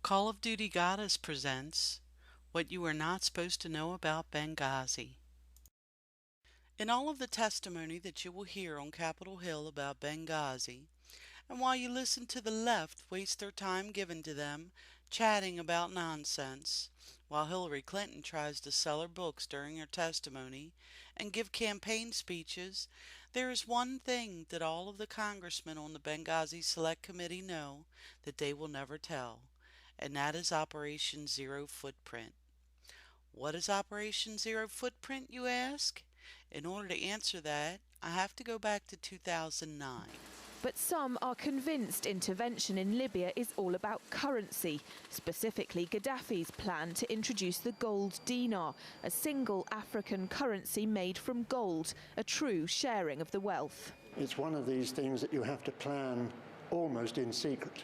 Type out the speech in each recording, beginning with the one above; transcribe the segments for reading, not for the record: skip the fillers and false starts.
Call of Duty Goddess presents What You Are Not Supposed to Know About Benghazi. In all of the testimony that you will hear on Capitol Hill about Benghazi, and while you listen to the left waste their time given to them chatting about nonsense, while Hillary Clinton tries to sell her books during her testimony and give campaign speeches, there is one thing that all of the congressmen on the Benghazi Select Committee know that they will never tell, and that is Operation Zero Footprint. What is Operation Zero Footprint, you ask? In order to answer that, I have to go back to 2009. But some are convinced intervention in Libya is all about currency, specifically Gaddafi's plan to introduce the gold dinar, a single African currency made from gold, a true sharing of the wealth. It's one of these things that you have to plan almost in secret,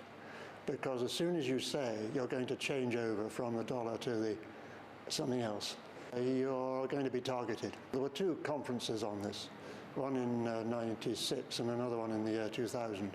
because as soon as you say you're going to change over from the dollar to something else, you're going to be targeted. There were two conferences on this, one in 96 and another one in the year 2000,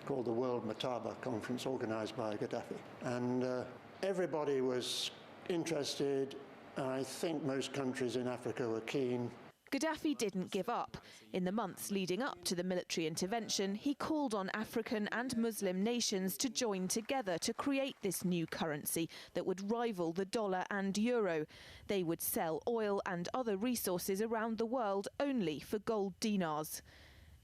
called the World Mataba Conference, organized by Gaddafi. And everybody was interested. I think most countries in Africa were keen. Gaddafi didn't give up. In the months leading up to the military intervention, he called on African and Muslim nations to join together to create this new currency that would rival the dollar and euro. They would sell oil and other resources around the world only for gold dinars.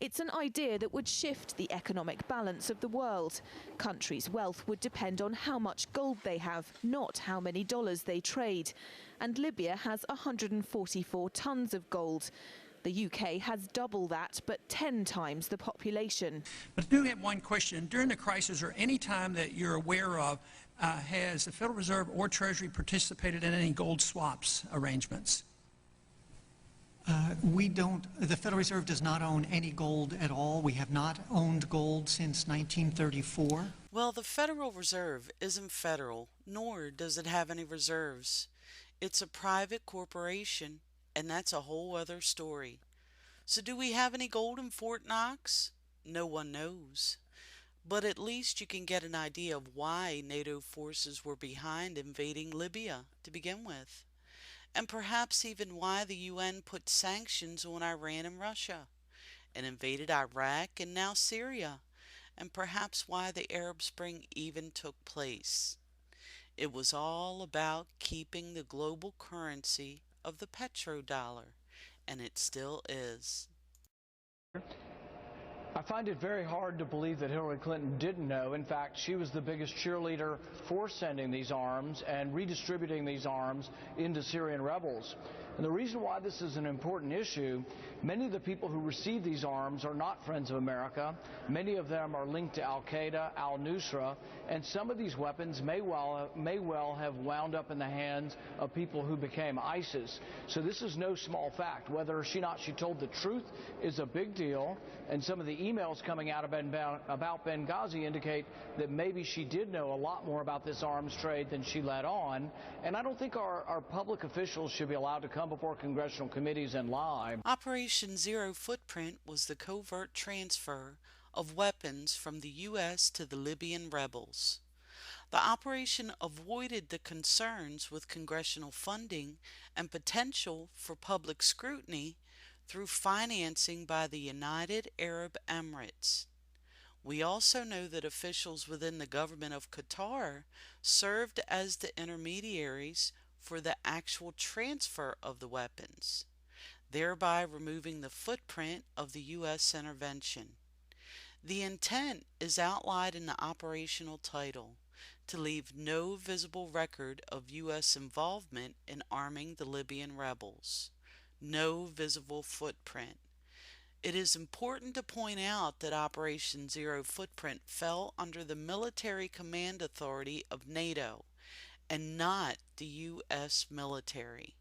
It's an idea that would shift the economic balance of the world. Countries' wealth would depend on how much gold they have, not how many dollars they trade. And Libya has 144 tons of gold. The UK has double that, but 10 times the population. But I do have one question. During the crisis, or any time that you're aware of, has the Federal Reserve or Treasury participated in any gold swaps arrangements? The Federal Reserve does not own any gold at all. We have not owned gold since 1934. Well, the Federal Reserve isn't federal, nor does it have any reserves. It's a private corporation, and that's a whole other story. So do we have any gold in Fort Knox? No one knows. But at least you can get an idea of why NATO forces were behind invading Libya to begin with. And perhaps even why the UN put sanctions on Iran and Russia, and invaded Iraq and now Syria, and perhaps why the Arab Spring even took place. It was all about keeping the global currency of the petrodollar, and it still is. I find it very hard to believe that Hillary Clinton didn't know. In fact, she was the biggest cheerleader for sending these arms and redistributing these arms into Syrian rebels. And the reason why this is an important issue, many of the people who receive these arms are not friends of America. Many of them are linked to Al-Qaeda, al-Nusra, and some of these weapons may well have wound up in the hands of people who became ISIS. So this is no small fact. Whether or not she told the truth is a big deal, and some of the emails coming out about Benghazi indicate that maybe she did know a lot more about this arms trade than she let on. And I don't think our public officials should be allowed to come before congressional committees and lie. Operation Zero Footprint was the covert transfer of weapons from the U.S. to the Libyan rebels. The operation avoided the concerns with congressional funding and potential for public scrutiny through financing by the United Arab Emirates. We also know that officials within the government of Qatar served as the intermediaries for the actual transfer of the weapons, thereby removing the footprint of the U.S. intervention. The intent is outlined in the operational title, to leave no visible record of U.S. involvement in arming the Libyan rebels. No visible footprint. It is important to point out that Operation Zero Footprint fell under the military command authority of NATO and not the U.S. military.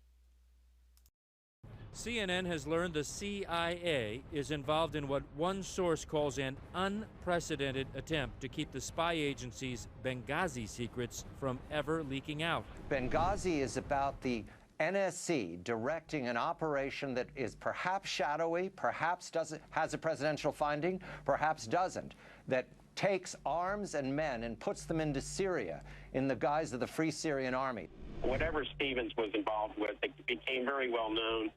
CNN has learned the CIA is involved in what one source calls an unprecedented attempt to keep the spy agency's Benghazi secrets from ever leaking out. Benghazi is about the NSC directing an operation that is perhaps shadowy, perhaps has a presidential finding, perhaps doesn't, that takes arms and men and puts them into Syria in the guise of the Free Syrian Army. Whatever Stevens was involved with, it became very well known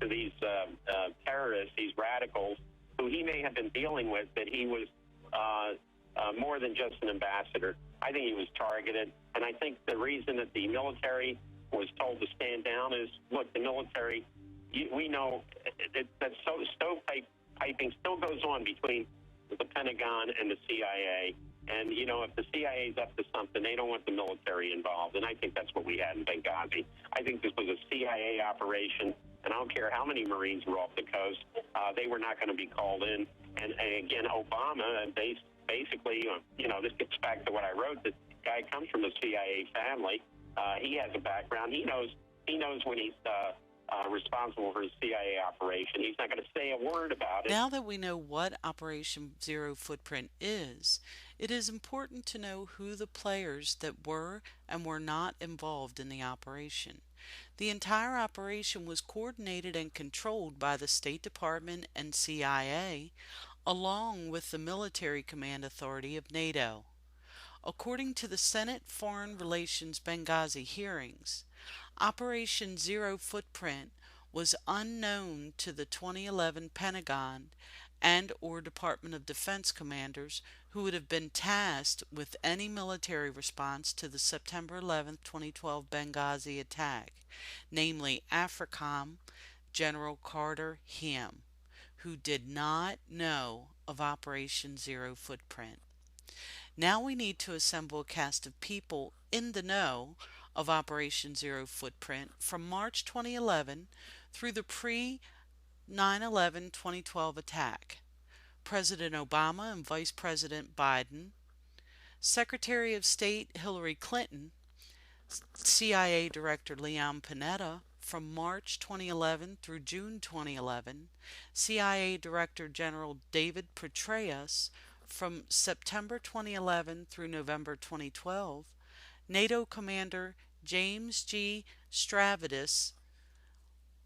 to these terrorists, these radicals, who he may have been dealing with, that he was more than just an ambassador. I think he was targeted, and I think the reason that the military was told to stand down is, look, the military, we know that stovepiping still goes on between the Pentagon and the CIA. And, you know, if the CIA is up to something, they don't want the military involved. And I think that's what we had in Benghazi. I think this was a CIA operation, and I don't care how many Marines were off the coast. They were not going to be called in. And again, Obama, basically, you know, this gets back to what I wrote. This guy comes from the CIA family. He has a background. He knows when he's responsible for the CIA operation. He's not going to say a word about it. Now that we know what Operation Zero Footprint is, it is important to know who the players that were and were not involved in the operation. The entire operation was coordinated and controlled by the State Department and CIA, along with the Military Command Authority of NATO. According to the Senate Foreign Relations Benghazi hearings, Operation Zero Footprint was unknown to the 2011 Pentagon and/or Department of Defense commanders who would have been tasked with any military response to the September 11, 2012 Benghazi attack, namely AFRICOM General Carter Ham, who did not know of Operation Zero Footprint. Now we need to assemble a cast of people in the know of Operation Zero Footprint from March 2011 through the pre-9/11 2012 attack. President Obama and Vice President Biden, Secretary of State Hillary Clinton, CIA Director Leon Panetta from March 2011 through June 2011, CIA Director General David Petraeus from September 2011 through November 2012, NATO Commander James G. Stavridis,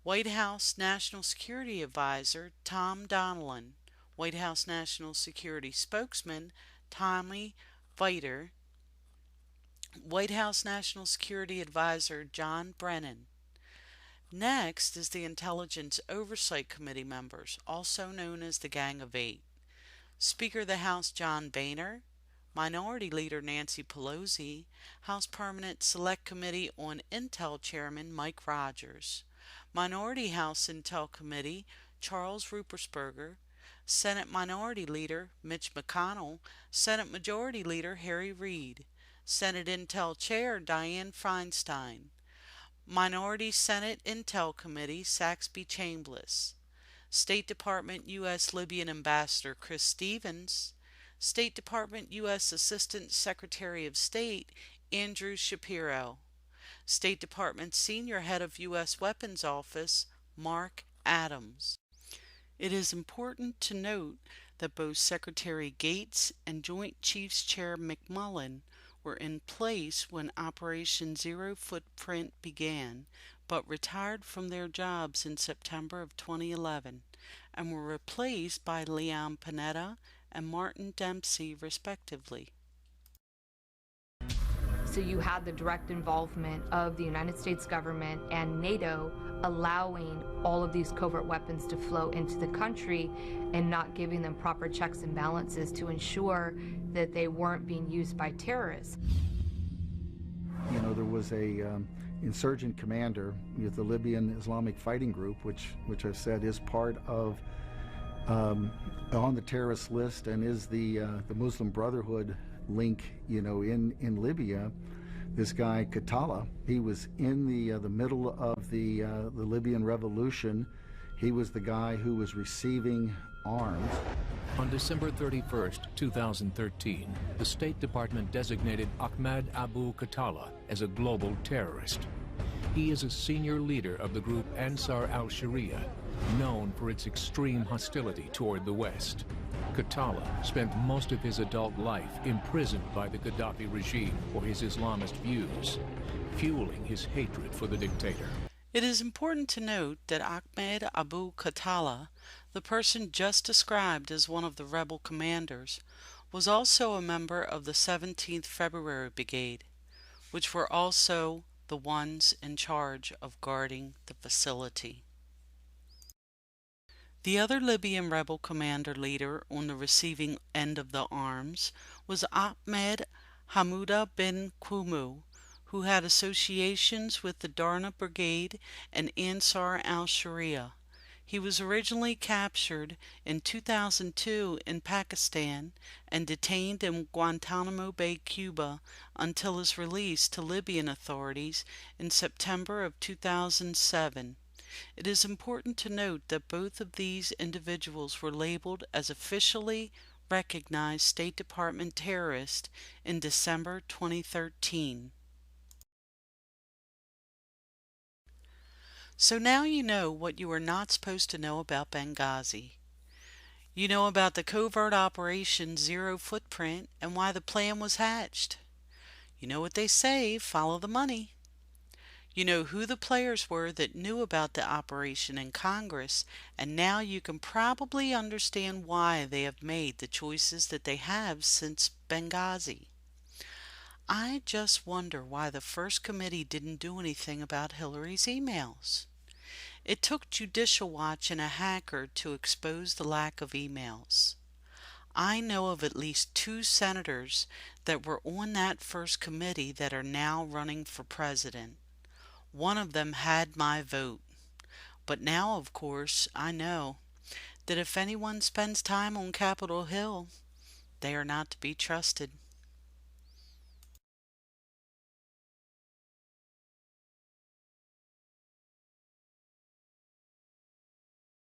White House National Security Advisor Tom Donilon, White House National Security Spokesman Tommy Viter, White House National Security Advisor John Brennan. Next is the Intelligence Oversight Committee members, also known as the Gang of Eight. Speaker of the House John Boehner, Minority Leader Nancy Pelosi, House Permanent Select Committee on Intel Chairman Mike Rogers, Minority House Intel Committee Charles Ruppersberger, Senate Minority Leader Mitch McConnell, Senate Majority Leader Harry Reid, Senate Intel Chair Dianne Feinstein, Minority Senate Intel Committee Saxby Chambliss, State Department U.S. Libyan Ambassador Chris Stevens, State Department U.S. Assistant Secretary of State Andrew Shapiro, State Department Senior Head of U.S. Weapons Office Mark Adams. It is important to note that both Secretary Gates and Joint Chiefs Chair McMullen were in place when Operation Zero Footprint began, but retired from their jobs in September of 2011 and were replaced by Leon Panetta and Martin Dempsey, respectively. So you had the direct involvement of the United States government and NATO allowing all of these covert weapons to flow into the country and not giving them proper checks and balances to ensure that they weren't being used by terrorists. You know, there was a insurgent commander with the Libyan Islamic Fighting Group, which I've said is part of on the terrorist list and is the Muslim Brotherhood link, you know, in Libya. This guy Katala, he was in the middle of the Libyan revolution. He was the guy who was receiving arms. On December 31st, 2013, the State Department designated Ahmed Abu Katala as a global terrorist. He is a senior leader of the group Ansar al-Sharia, known for its extreme hostility toward the West. Katala spent most of his adult life imprisoned by the Gaddafi regime for his Islamist views, fueling his hatred for the dictator. It is important to note that Ahmed Abu Katala, the person just described as one of the rebel commanders, was also a member of the 17th February Brigade, which were also the ones in charge of guarding the facility. The other Libyan rebel commander leader on the receiving end of the arms was Ahmed Hamouda bin Kumu, who had associations with the Darna Brigade and Ansar al-Sharia. He was originally captured in 2002 in Pakistan and detained in Guantanamo Bay, Cuba, until his release to Libyan authorities in September of 2007. It is important to note that both of these individuals were labeled as officially recognized State Department terrorists in December 2013. So now you know what you are not supposed to know about Benghazi. You know about the covert operation Zero Footprint and why the plan was hatched. You know what they say, follow the money. You know who the players were that knew about the operation in Congress, and now you can probably understand why they have made the choices that they have since Benghazi. I just wonder why the first committee didn't do anything about Hillary's emails. It took Judicial Watch and a hacker to expose the lack of emails. I know of at least 2 senators that were on that first committee that are now running for president. One of them had my vote. But now, of course, I know that if anyone spends time on Capitol Hill, they are not to be trusted.